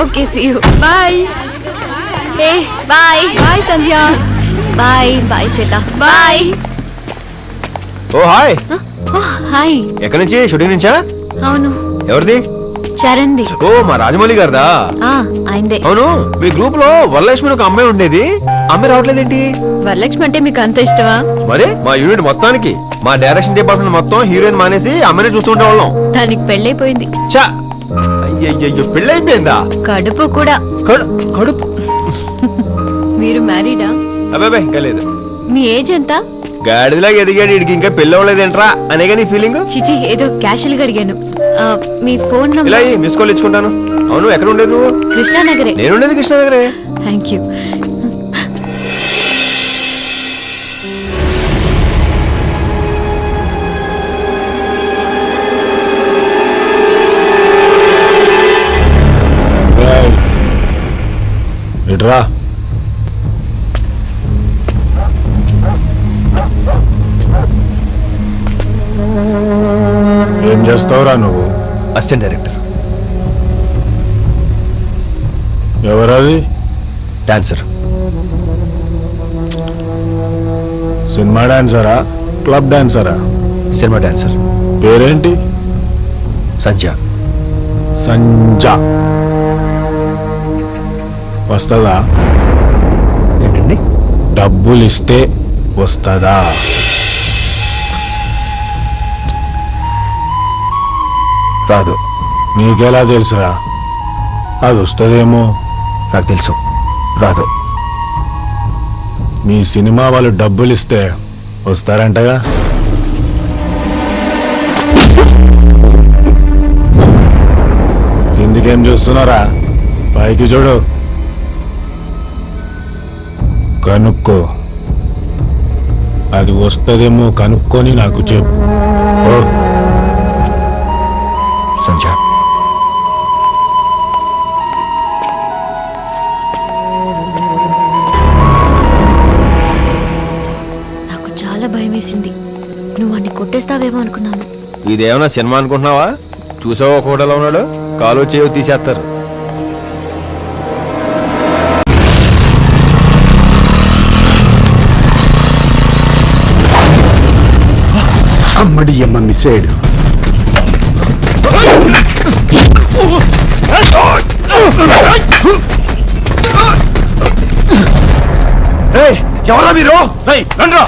Okay see you bye. ఏ bye bye Sandhya. Bye bye Shweta bye. ఓ hi. Hi. ఎక్కడి నుంచి? షూటింగ్ నుంచా? అవును. ఎవరిది? చరణ్ది. ఓ మా రాజమౌళి గారిదా? ఆయనదే. అవును, మీ గ్రూప్ లో వరలక్ష్మి ఒక అమ్మాయి ఉండేది, అమ్మాయి రావట్లేదేంటి? వరలక్ష్మి అంటే మీకు అంత ఇష్టమా? మరి మా యూనిట్ మొత్తానికి, మా డైరెక్షన్ డిపార్ట్మెంట్ మొత్తం హీరోయిన్ మానేసి అమ్మాయిని చూస్తుంటే వాళ్ళం. దానికి పెళ్ళైపోయింది. చా, అయ్యయ్యో పెళ్ళైపోయిందా? కడుపు కూడా. కడుపు. మీరు మ్యారీడా? అబ్బాయి ఇంకా లేదు. మీ ఏజ్ ఎంత? గాడిలాగా ఎదిగాడు, ఇడికి ఇంకా పెళ్ళి అవ్వలేదేంట్రా అనేగా నీ ఫీలింగ్? చిచి ఏదో క్యాషువల్ గా అడిగాను. మీ ఫోన్ నంబర్? ఇలా మిస్ కాల్ ఇచ్చుకుంటాను. అవును, ఎక్కడ ఉండేది నువ్వు? కృష్ణానగరే. నేను ఉండేది కృష్ణానగరే. Thank you. ఇట్రా. ఏం చేస్తావురా నువ్వు? Assistant director. ఎవరది? డాన్సర్. సినిమా డాన్సరా? క్లబ్ డాన్సరా? Cinema dancer. పేరేంటి? సంధ్య. సంజ. వస్తుందా? ఏంటండి? డబ్బులు ఇస్తే వస్తుందా? రాదు. నీకెలా తెలుసురా? అది వస్తుందేమో. నాకు తెలుసు, రాదు. మీ సినిమా వాళ్ళు డబ్బులు ఇస్తే వస్తారంటగా. ఎందుకేం చూస్తున్నారా? పైకి చూడు, కనుక్కో. అది వస్తుందేమో కనుక్కొని నాకు చెప్పు. సంధ్య, నాకు చాలా భయం వేసింది. నువ్వు అన్ని కొట్టేస్తావేమో అనుకున్నాను. ఇదేమన్నా సినిమా అనుకుంటున్నావా? చూసావా ఒక హోటల్లో ఉన్నాడు, కాలు చేయో తీసేస్తారు. అమ్మడి అమ్మ మిసేడు. ఎవరా మీరు? రండ్రా.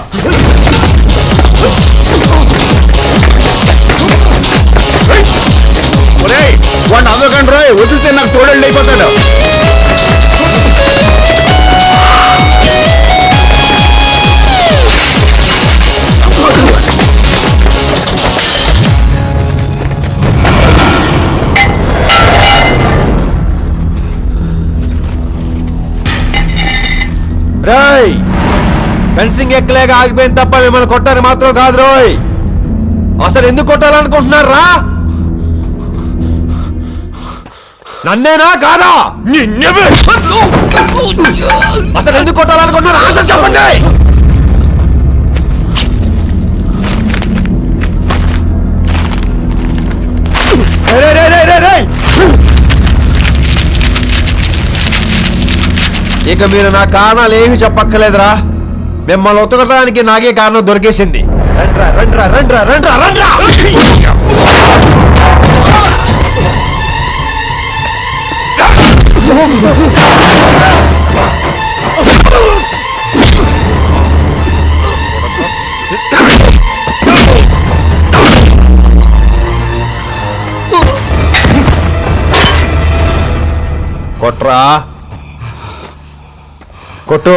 వాడిని అదొకండి రాయ్, వదిలితే నాకు తోడేళ్ళు అయిపోతాడు. రాయ్, ఫెన్సింగ్ ఎక్కలేక ఆగిపోయింది తప్ప మిమ్మల్ని కొట్టారు మాత్రం కాదు రోయ్. అసలు ఎందుకు కొట్టాలనుకుంటున్నారా? నన్నేనా కాదా? అసలు ఎందుకు కొట్టాలనుకుంటున్నారు? ఆన్సర్ చెప్పండి. ఇక మీరు నా కారణాలు ఏమి చెప్పక్కర్లేదురా. మిమ్మల్ని ఉతకడానికి నాకే కారణం దొరికేసింది. రండ్రా రండ్రా రండ్రా రండ్రా రండ్రా. కొట్రా, కొట్టు.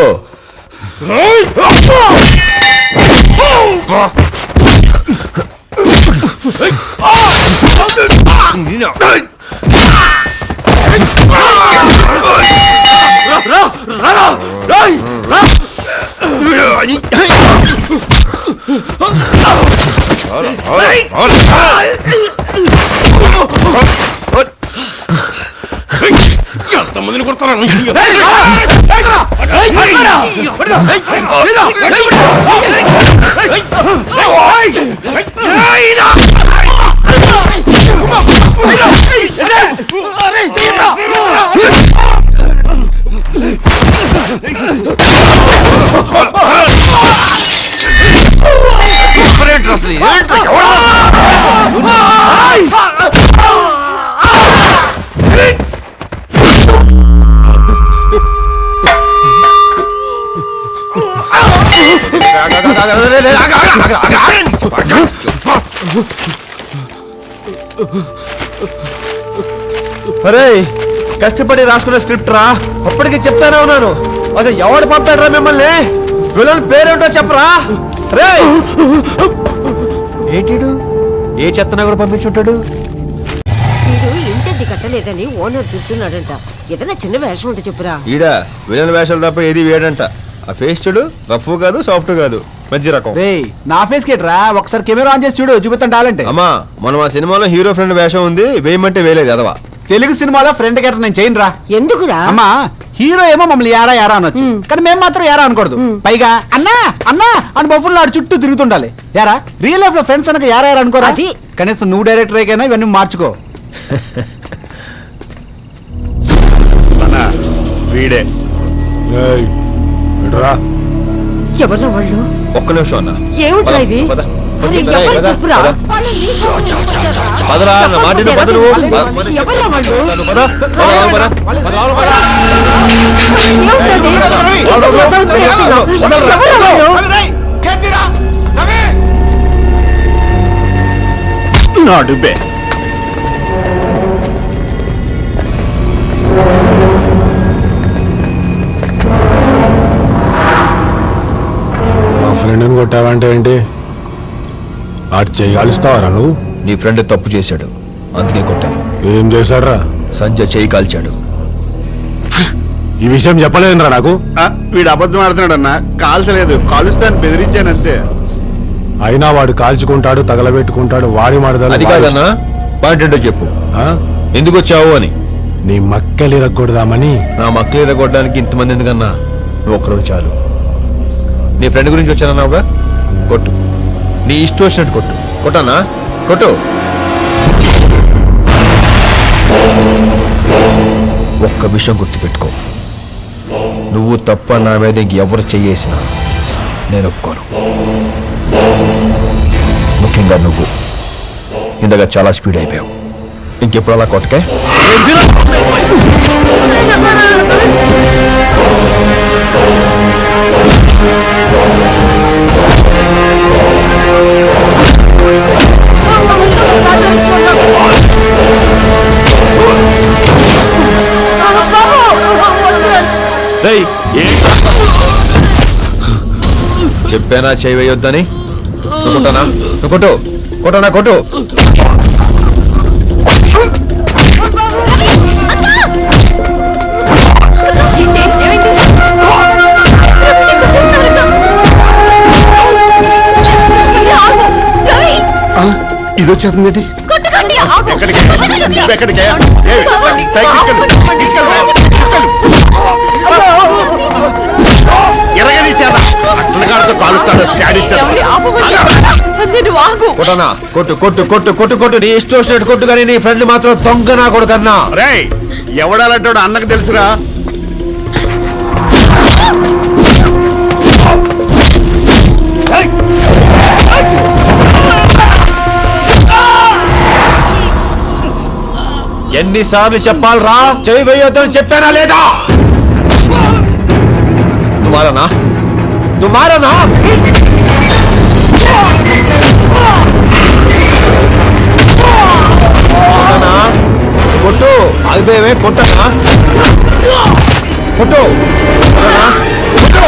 ఎంతమందిని కొడతారా? అరే కష్టపడి రాసుకున్న స్క్రిప్ట్ రా, అప్పటికి చెప్తానే ఉన్నాను. అసలు ఎవడు పంపాడురా మిమ్మల్ని? విలన్ పేరేంటో చెప్పరా? రే ఏంటిడు ఏ చెత్తనా కూడా పంపించుంటాడు? వీడు ఇంటెద్ది కట్టలేదని ఓనర్ తిడుతున్నాడంట. ఏదైనా చిన్న వేషం ఉంటే చెప్పురా. ఈడ విలన్ వేషాలు తప్ప ఏది వేడంట. ఆ ఫేస్ చూడు, రఫ్ కాదు సాఫ్ట్ కాదు, మంచి రకం. రేయ్ నా ఫేస్ కేట్రా, ఒకసారి కెమెరా ఆన్ చేసి చూడు, చూపిస్తాను టాలెంట్. అమ్మా మనం ఆ సినిమాలో హీరో ఫ్రెండ్ వేషం ఉంది, వేయమంటే వేయలేదు అదవా. తెలుగు సినిమాలో ఫ్రెండ్ క్యారెక్టర్ నేను చేయను రా. ఎందుకురా? అమ్మా హీరో ఏమో మమ్మల్ని యారా యారా అనొచ్చు, కానీ మేము మాత్రం యారా అనకూడదు. పైగా అన్నా అన్నా అని బొఫుల్లో ఆడు చుట్టూ తిరుగుతుండాలి. యారా రియల్ లైఫ్ లో ఫ్రెండ్స్ అనక యారా యారా అనుకోరా. అది. కనీసం నువ్వు డైరెక్టర్ అయినా ఇవన్నీ మార్చుకో. వీడే ఏయ్, విడురా. ఎవరు వాళ్ళు? ఒక్క నిమిషం అన్న. ఏమిట్రా ఇది? పద, పద. అరే, రేయ్, ఎవరు పద, చెప్పురా? పద. వాళ్ళు నీ కోసం వచ్చారా? పదరా అన్న, మాట విను, పద నువ్వు. ఎవరు పద, పద. ఎవరు వాళ్ళు? పద, పద, పద, పద, పద, పద, పద. నా డుబ్బే. మా ఫ్రెండ్ని కొట్టావంటే ఏంటి? ఆడు చేయగలుస్తావరా నువ్వు? నీ ఫ్రెండ్ తప్పు చేశాడు, అందుకే కొట్టాను. ఏం చేశాడ్రా? సంజయ్ చేయి కాల్చాడు. ఈ విషయం చెప్పలేదురా నాకు. వీడు అబద్ధం ఆడుతున్నాడు అన్న. కాల్చలేదు, కాలుస్తాను బెదిరించానంతే. అయినా వాడు కాల్చుకుంటాడు, తగలబెట్టుకుంటాడు, వాడి మడదలు. అది కాదన్నా, పాయింట్ ఏంటో చెప్పు. ఆ? ఎందుకు వచ్చావు అని. నీ మక్కలిరగొడదామని. నా మక్కలు ఎరగొట్టడానికి ఇంతమంది ఎందుకన్నా? నువ్వు ఒక్కడు చాలు. నీ ఫ్రెండ్ గురించి వచ్చానన్నావుగా, కొట్టు. నీ ఇష్టం వచ్చినట్టు కొట్టు. కొట్టన్నా, కొట్టు. ఒక్క విషయం గుర్తుపెట్టుకో, నువ్వు తప్ప నా మీద ఎవరు చెయ్యేసినా నేను ఒప్పుకోను. ముఖ్యంగా నువ్వు ఇంతగా చాలా స్పీడ్ అయిపోయావు. ఇంకెప్పుడు అలా కొట్టకే. రేయ్, చెప్పానా చేయి వేయొద్దని? నువ్వు కొట్టనా? నువ్వు కొట్టు, కొట్టనా, కొట్టు. ఇది వచ్చేస్తుంది. కొట్టనా, కొట్టు, కొట్టు, కొట్టు, కొట్టు, కొట్టు. నీ ఇష్టం వచ్చినట్టు కొట్టు, కానీ నీ ఫ్రెండ్ మాత్రం దొంగ నా కొడుకన్నా. రేయ్ ఎవడాలంటాడు అన్నకు తెలుసురా. ఎన్నిసార్లు చెప్పాలరా చేయి వేయొద్దని చెప్పానా లేదా? తుమారనా, తుమారనా? కొట్టు, ఆగిపోయేవే, కొట్టనా, కొట్టు, కొట్టు.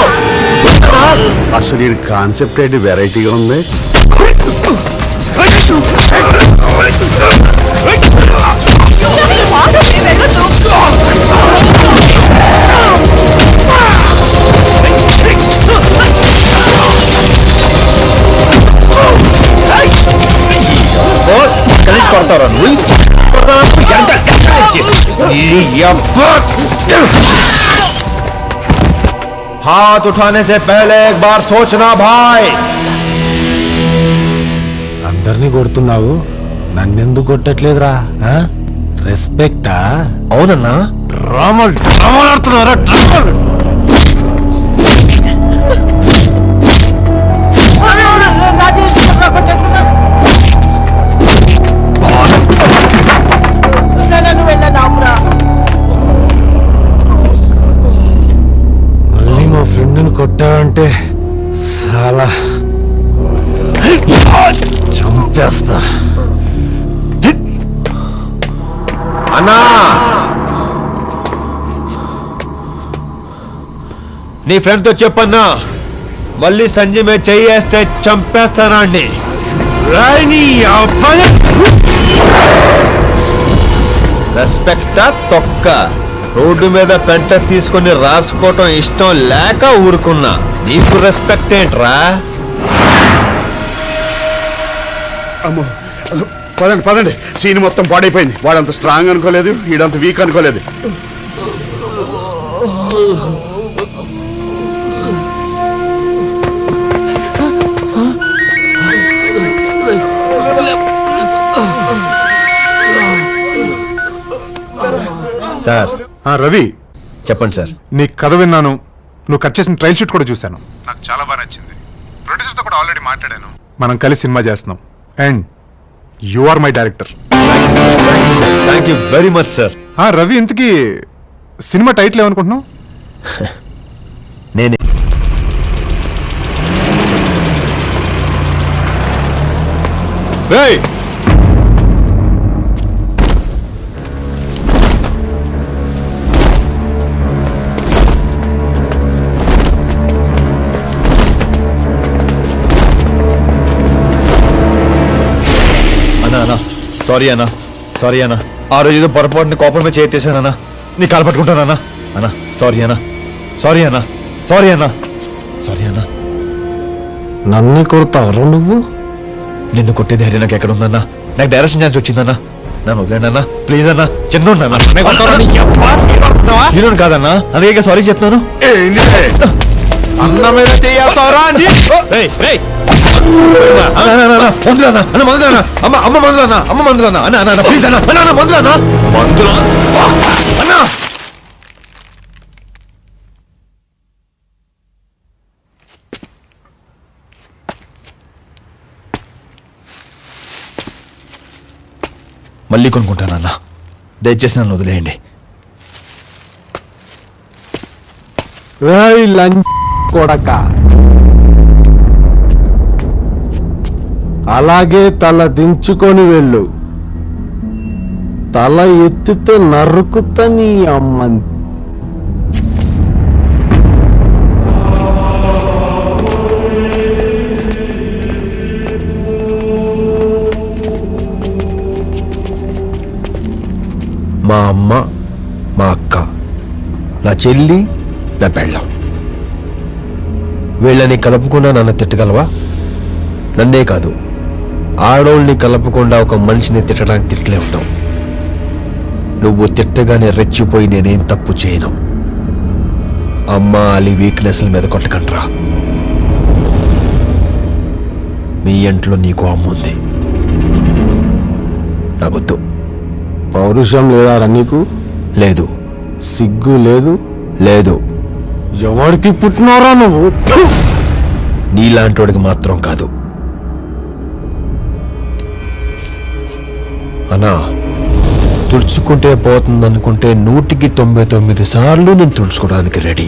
అసలు ఈ కాన్సెప్ట్ ఏంటి వెరైటీగా ఉంది. కలిసి కొడతారా నువ్వు? हाथ उठाने से पहले एक बार सोचना भाई. అందరినీ కొడుతున్నావు, నన్నెందుకు కొట్టట్లేదురా? రెస్పెక్టా? అవునన్నా, డ్రామాలు ఆడుతున్నారా? మళ్ళీ మా ఫ్రెండ్ని కొట్టావంటే చాలా చంపేస్తా. అన్నా నీ ఫ్రెండ్తో చెప్పన్నా, మళ్ళీ సంజయ్ మీద చెయ్యేస్తే చంపేస్తానా అండి. రెస్పెక్టా తొక్క. రోడ్డు మీద పెంట తీసుకొని రాసుకోవటం ఇష్టం లేక ఊరుకున్నా. నీకు రెస్పెక్ట్ ఏంట్రా? అమ్మో పదండి పదండి, సీన్ మొత్తం పాడైపోయింది. వాడంత స్ట్రాంగ్ అనుకోలేదు, వీడంత వీక్ అనుకోలేదు. సార్ రవి, చెప్పండి సార్. నీ కథ విన్నాను, నువ్వు కట్ చేసిన ట్రైల్ షూట్ కూడా చూశాను. నాకు చాలా బాగా నచ్చింది. ప్రొడ్యూసర్తో కూడా ఆల్రెడీ మాట్లాడాను. మనం కలిసి సినిమా చేస్తున్నాం and you are my director. Thank you very much sir. Ravi, ఇంతకీ సినిమా టైటిల్ ఏమనుకుంటున్నావు? నేనే. రేయ్, సారీ అన్నా, సారీ అన్నా. ఆ రోజు ఏదో పొరపాటుని కోపం మీద చేసేసానన్నా. నీ కాలు పట్టుకుంటానన్నా. అన్నా సారీ అన్నా, సారీ అన్నా, సారీ అన్నా, సారీ అన్నా. నన్ను కొడతావరా నువ్వు? నిన్ను కొట్టే ధైర్యం నాకు ఎక్కడ ఉందన్నా? నాకు డైరెక్షన్ ఛాన్స్ వచ్చిందన్నా. నన్ను వదిలేండి అన్నా, ప్లీజ్ అన్నా. చిన్న హీరోని కాదన్నా, అందుకే సారీ చెప్తున్నాను. అన్న మీద చెయ్యాసారా అండి? మళ్ళీ కొనుక్కుంటానన్నా, దయచేసి నన్ను వదిలేయండి. కొడక, అలాగే తల దించుకొని వెళ్ళు. తల ఎత్తితే నరుకుతా నీ అమ్మని. మా అమ్మ, మా అక్క, నా చెల్లి, నా పెళ్ళం, వీళ్ళని కలుపుకుండా నన్ను తిట్టగలవా? నన్నే కాదు, ఆడోళ్ళని కలపకుండా ఒక మనిషిని తిట్టడానికి తిట్టలే ఉంటావు. నువ్వు తిట్టగానే రెచ్చిపోయి నేనేం తప్పు చేయను. అమ్మ అలి వీక్నెస్ల మీద కొట్టకండ్రా. మీ ఇంట్లో నీకు అమ్ముంది, నాకొద్దు. పౌరుషం లేదారా నీకు? లేదు. సిగ్గు లేదు? లేదు. ఎవరికి పుట్టినవరా నువ్వు? నీలాంటోడికి మాత్రం కాదు. అన్నా, తుడుచుకుంటే పోతుందనుకుంటే 199 సార్లు నేను తుడుచుకోవడానికి రెడీ.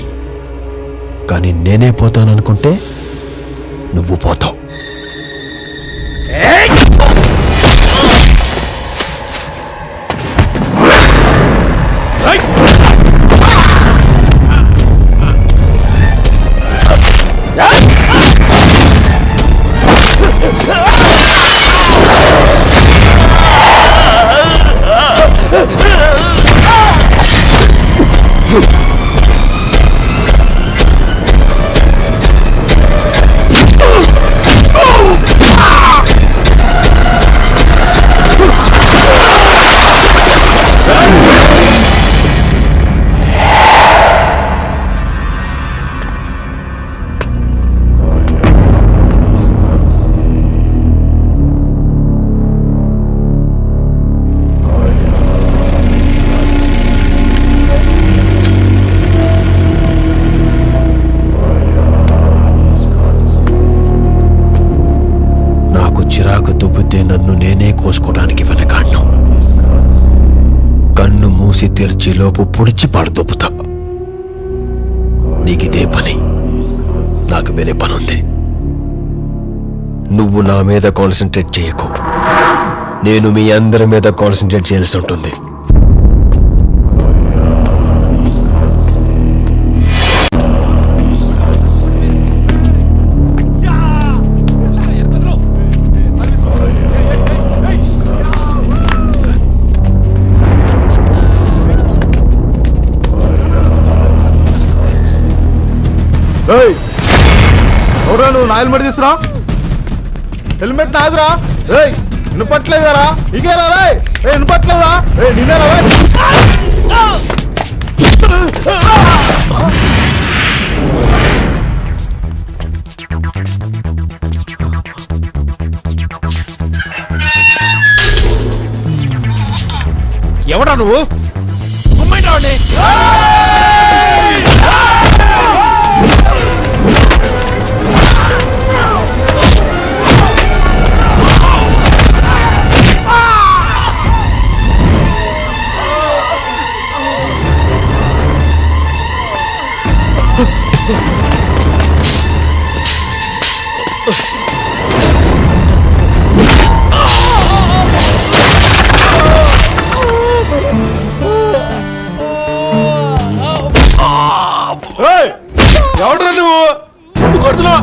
కానీ నేనే పోతాననుకుంటే నువ్వు పోతావు. నన్ను నేనే కోసుకోవడానికి వెనకాడ్ను. కన్ను మూసి తెరిచేలోపు పొడిచి పాడుదొప్పుతా. నీకిదే పని, నాకు వేరే పనుంది. నువ్వు నా మీద కాన్సన్ట్రేట్ చేయకు. నేను మీ అందరి మీద కాన్సన్ట్రేట్ చేయాల్సి ఉంటుంది. ఎవరా నువ్వు నా హెల్మెట్ తీసురా? హెల్మెట్ నాదురా. వినపట్లేదారా? ఇకేరా రాయ్. వినపట్లేదా? నిన్నేరా ఎవడా నువ్వు? ఎవడరా నువ్వు? ఎందుకు కొడుతున్నావు?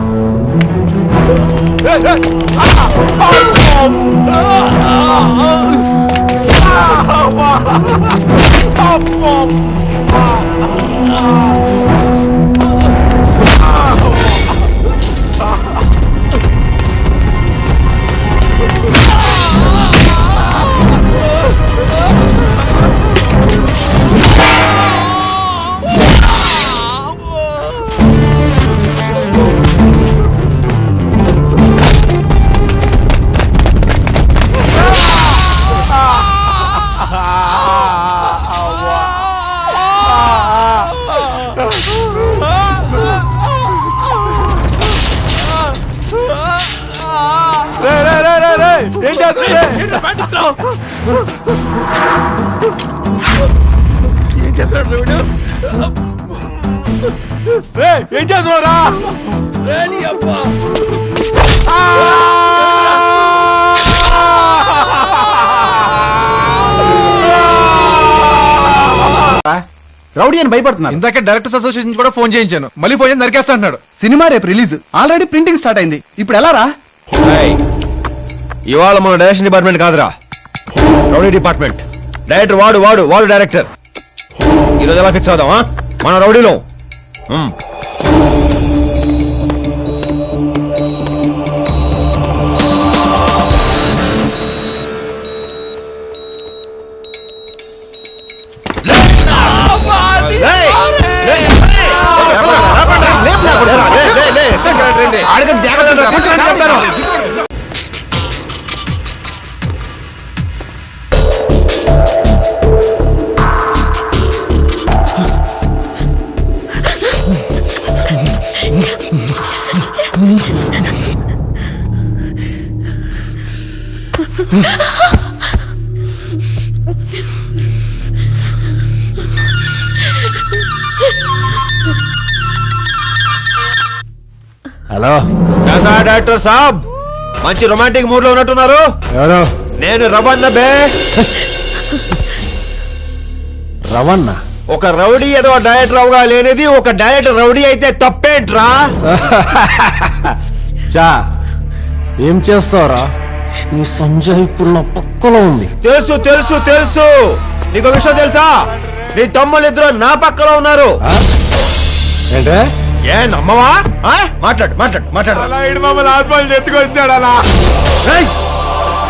ఏం చేస్తున్నారా? రౌడీ అని భయపడుతున్నారు. ఇందాక డైరెక్టర్స్ అసోసియేషన్ కూడా ఫోన్ చేయించాను. మళ్ళీ ఫోన్ చేసి నరికేస్తా అన్నాడు. సినిమా రేపు రిలీజ్. ఆల్రెడీ ప్రింటింగ్ స్టార్ట్ అయింది. ఇప్పుడు ఎలా రా? ఇవాళ మన డైరెక్షన్ డిపార్ట్మెంట్ కాదురా, రౌడీ డిపార్ట్మెంట్. డైరెక్టర్ వాడు వాడు వాడు డైరెక్టర్. ఈరోజు ఎలా ఫిక్స్ అవుదామా? మన రౌడీలో హలో డైరెక్టర్ సాబ్, మంచి రొమాంటిక్ మూడ్ లో ఉన్నట్టున్నారు. ఎవరు? నేను రవణ బే. రవణ? ఒక రౌడీ ఏదో డైరెక్టర్ అవగా లేనిది ఒక డైరెక్టర్ రౌడీ అయితే తప్పేంట్రా? చా ఏం చేస్తావురా? నీ సంజయ్ ఇప్పుడు నా పక్కలో ఉంది. తెలుసు తెలుసు తెలుసు. నీకు విషయం తెలుసా? నీ తమ్ముళ్ళిద్దరు నా పక్కలో ఉన్నారు. ఏంటే? ఏ నమ్మవా? మాట్లాడు మాట్లాడు మాట్లాడు. మమ్మల్ని హాస్పిటల్ ఎత్తుకొచ్చాడు అలా.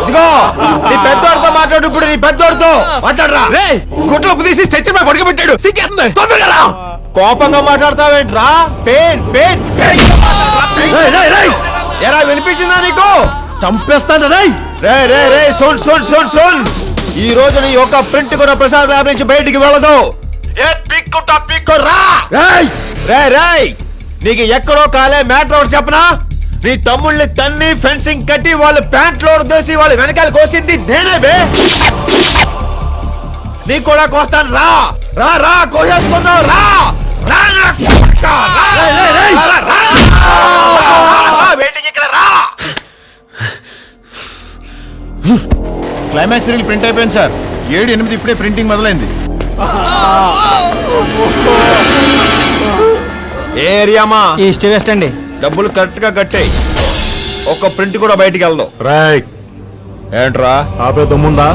ఇదిగో నీ పెద్దోడితో మాట్లాడు. ఇప్పుడు నీ పెద్దోడితో మాట్లాడరా. గుట్లో తీసి స్ట్రెచర్ పై పడుకోబెట్టాడు. తొందరగా కోపంగా మాట్లాడతావేంట్రా? పెయిన్ పెయిన్ ఎరా వినిపించిందా నీకు? చంపేస్తాను రే. రే రే రే సోన్ సోన్ సోన్ సోన్. ఈ రోజు నీ యొక్క ప్రింట్ కూడా ప్రసాద్ ల్యాబ్ నుంచి బయటికి వెళ్ళదు. ఏ పిక్కుట పిక్కురా. రే రే నీకు ఎక్కడో కాలే మ్యాటర్ ఒకటి చెప్పనా? నీ తమ్ముళ్ళని తన్ని ఫెన్సింగ్ కట్టి వాళ్ళు ప్యాంట్ లోడ్ దోసి వాళ్ళు వెనకాల కోసింది నేనే బే. నీకు కూడా కోస్తాను రా. రా రా కోసేసుకున్నావు రా. వెయిటింగ్ ఇక్కడ రా. క్లైమాక్స్ రీల్ ప్రింట్ అయిపోయింది సార్. 7-8 ఇప్పుడే ప్రింటింగ్ మొదలైంది. ఏరియామా ఈస్ట్ వెస్ట్ అండి. డబ్బులు కరెక్ట్ గా కట్టాయి. ఒక్క ప్రింట్ కూడా బయటికి వెళ్దాం. రైట్. ఏంట్రా ఆపే దమ్ముందా?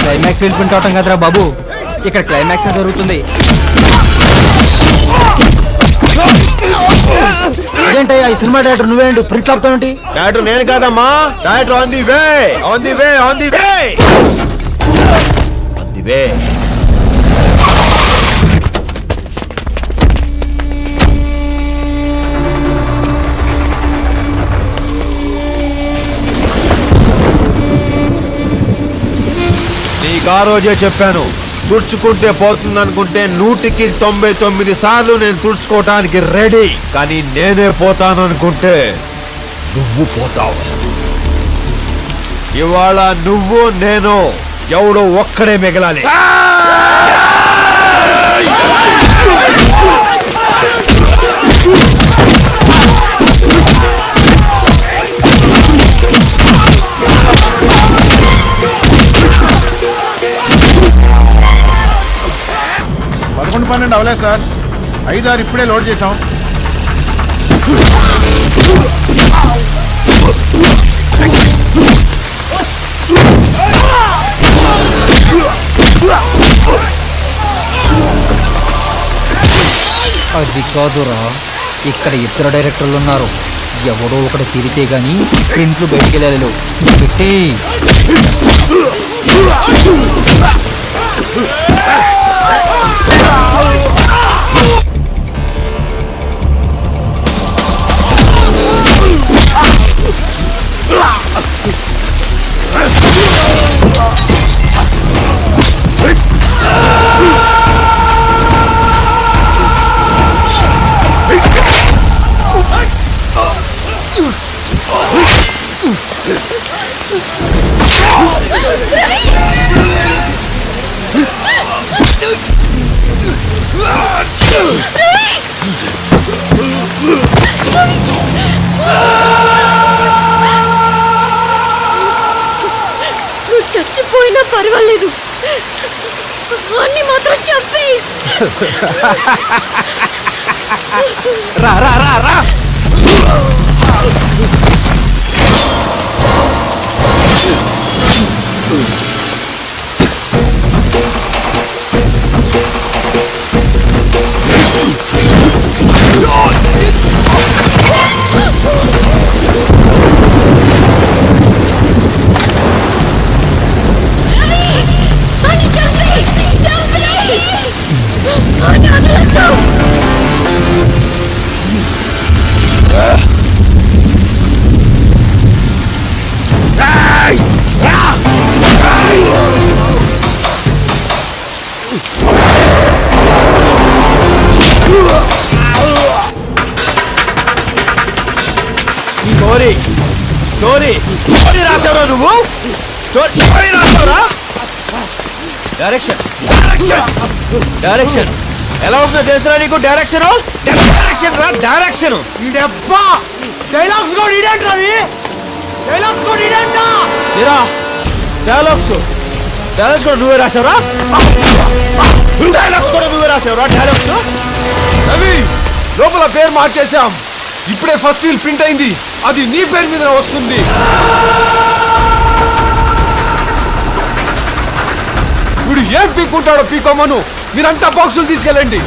క్లైమాక్స్ రీల్ ప్రింట్ అవటం కదరా బాబు, ఇక్కడ క్లైమాక్స్ జరుగుతుంది. అదేంటయ్యా ఈ సినిమా డైరెక్టర్ నువ్వేంటి ప్రింట్ ఆపుతావేంటి? డైరెక్టర్ నేను కాదమ్మా, director on the way, on the way, on the way, on the way. నీకు ఆ రోజే చెప్పాను, తుడుచుకుంటే పోతుంది అనుకుంటే 199 సార్లు నేను తుడుచుకోవటానికి రెడీ. కానీ నేనే పోతాను అనుకుంటే నువ్వు పోతావు. ఇవాళ నువ్వు నేను ఎవడో ఒక్కడే మిగలాలి. పదకొండు 12 అవలేదు సార్. 5-6 ఇప్పుడే లోడ్ చేసాం. అది కాదురా, ఇక్కడ ఇద్దరు డైరెక్టర్లు ఉన్నారు. ఎవడో ఒకటి తిరిగితే గానీ ప్రింట్లు బయటికి వెళ్ళలేవు. పెట్టి నువ్వు చచ్చిపోయినా పర్వాలేదు, అన్ని మాత్రం చంపేయి. రా రా రా రా. స్టోరీ రాసావురా నువ్వు? స్టోరీ రాసావురా? డైరెక్షన్ డైరెక్షన్ ఎలా ఉంటుందో తెలుసురా నీకు? డైరెక్షన్ డైరెక్షన్ రా, డైరెక్షన్. డైలాగ్స్ కూడా ఇదేంటి రవి? డైలాగ్స్ కూడా ఇదేంటా? డైలాగ్స్ కూడా నువ్వే రాసావురా? డైలాగ్స్ కూడా నువ్వే రాసావురా? డైలాగ్స్ రవి, లోపల పేరు మార్చేశాం. ఇప్పుడే ఫస్ట్ రీల్ ప్రింట్ అయింది, అది నీ పేరు మీద వస్తుంది. ఇప్పుడు ఏం పీక్కుంటాడో పీకోమను. మీరంతా బాక్సులు తీసుకెళ్ళండి.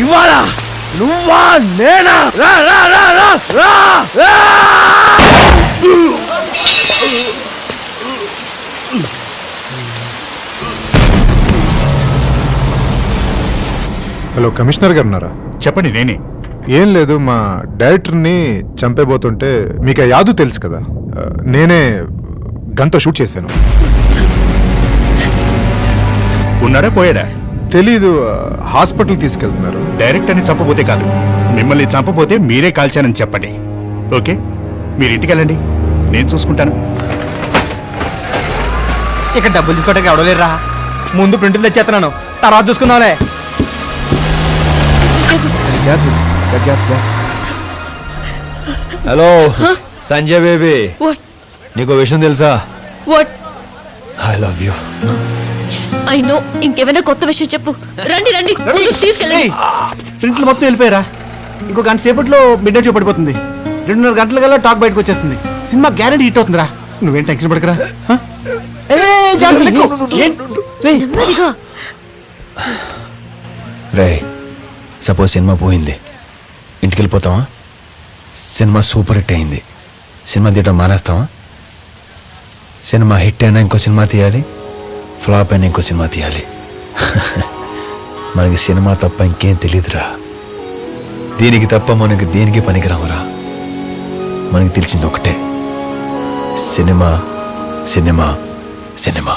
ఇవాళ నువ్వా నేనా? రా రా రా రా రా రా. హలో కమిషనర్ గారు ఉన్నారా? చెప్పండి, నేనే. ఏం లేదు, మా డైరెక్టర్ని చంపేబోతుంటే మీకు ఆ యాదు తెలుసు కదా, నేనే గన్తో షూట్ చేశాను. ఉన్నాడా పోయాడా? తెలీదు, హాస్పిటల్ తీసుకెళ్తున్నారు. డైరెక్టర్ని చంపబోతే కాదు, మిమ్మల్ని చంపబోతే మీరే కాల్చానని చెప్పండి. ఓకే, మీరు ఇంటికి వెళ్ళండి, నేను చూసుకుంటాను. ఇక్కడ డబ్బులు తీసుకోవడానికి ఎవడలేరా? ముందు ప్రింట్లు తెచ్చేస్తున్నాను, తర్వాత చూసుకుందాంలే. Hello Sanjay baby, What? నీకు విషయం తెలుసా? What? I love you. I know. ఇంకేమైనా కొత్త విషయం చెప్పు. రండి రండి, ముందుకు తీసుకెళ్ళండి. ప్రింట్లు మొత్తం వెళ్ళిపోయారా? ఇంకో గంట సేపట్లో మిడ్ నైట్ షో పడిపోతుంది. 2:30 గంటల కల్లా టాక్ బయటకు వచ్చేస్తుంది. సినిమా గ్యారెంటీ హిట్ అవుతుందిరా, నువ్వేం టెన్షన్ పడకరా. నెమ్మదిగా. రే, సపోజ్ సినిమా పోయింది, ఇంటికి వెళ్ళిపోతావా? సినిమా సూపర్ హిట్ అయింది, సినిమా తీయటం మానేస్తావా? సినిమా హిట్ అయినా ఇంకో సినిమా తీయాలి, ఫ్లాప్ అయినా ఇంకో సినిమా తీయాలి. మనకి సినిమా తప్ప ఇంకేం తెలియదురా. దీనికి తప్ప మనకి దేనికి పనికిరావురా. మనకి తెలిసింది ఒకటే, సినిమా సినిమా సినిమా.